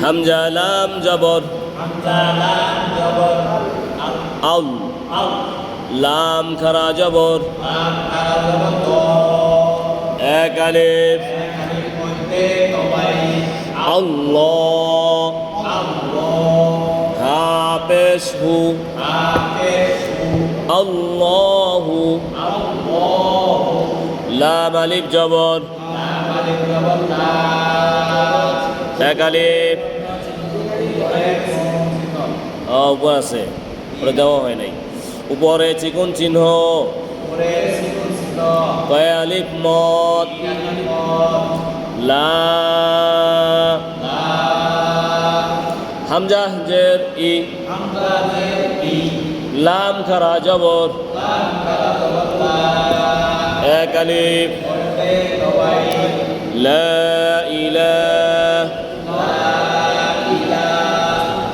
হামজা লাম জবর আল লাম খারা জবর এক আলিফ আল্লাহ হা পেশ হু আল্লাহু লাম আলিফ জবর এক আলিফ উপর আছে ওটা দেওয়া হয় নাই উপরে চিকন চিহ্ন কয় আলিফ মদ লা হামজা জের ই লাম খারা জবর এক আলিফ লা ইলাহা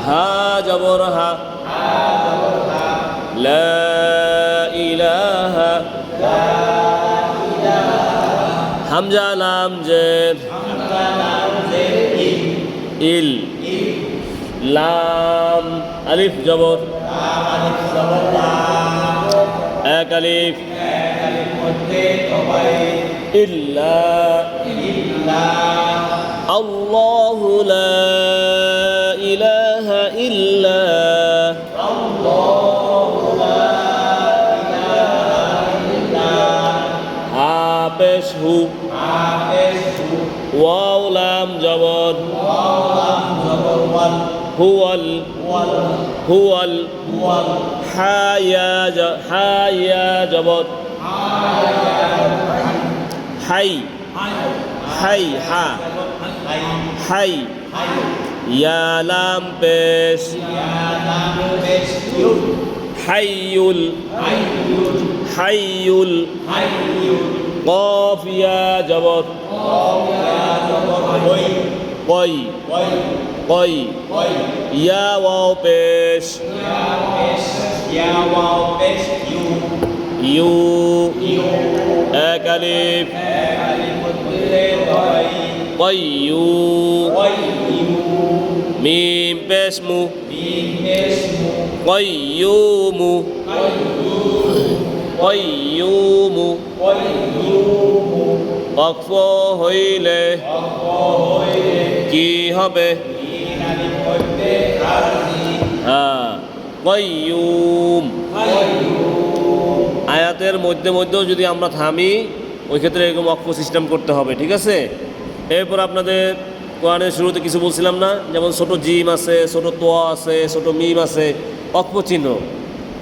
হা জবর হা লা ইলাহা হামজা লাম জের ইল লাম আলিফ জবর এক আলিফ ইল্লা আল্লাহু লা ইলাহা ইল্লা হা পেশ হু ওয়াও লাম জবর হুয়াল হায়া জবর হাই হা হাই ইয়া লাম পেশ হাইয়ুল কফ ইয়া জবর কই ইয়া ওয়াও পেশ ইউ এক আলিফ কয়্যু মিম পেশ মু কয়্যুমু ওয়াকফ হইলে কি হবে হ্যাঁ কয়্যুম আয়াতের মধ্যে মধ্যেও যদি আমরা থামি ওই ক্ষেত্রে এরকম ওয়াকফ সিস্টেম করতে হবে, ঠিক আছে। এরপর আপনাদের কোরআনের শুরুতে কিছু বলছিলাম না, যেমন ছোট জিম আছে, ছোট তোয়া আছে, ছোট মিম আছে, ওয়াকফ চিহ্ন,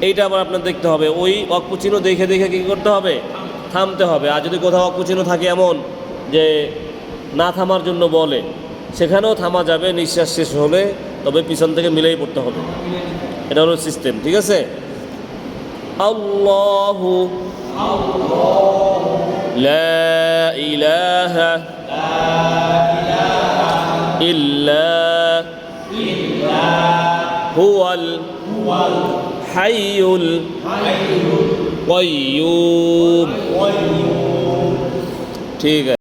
এইটা আবার আপনার দেখতে হবে। ওই ওয়াকফ চিহ্ন দেখে দেখে কী করতে হবে, থামতে হবে। আর যদি কোথাও ওয়াকফ চিহ্ন থাকে এমন যে না থামার জন্য বলে, সেখানেও থামা যাবে নিঃশ্বাস শেষ হলে, তবে পিছন থেকে মিলেই পড়তে হবে। এটা হলো সিস্টেম, ঠিক আছে। আল্লাহু লা ইলাহা ইল্লা হুয়াল হাইয়ুল কাইয়্যুম। ঠিক আছে।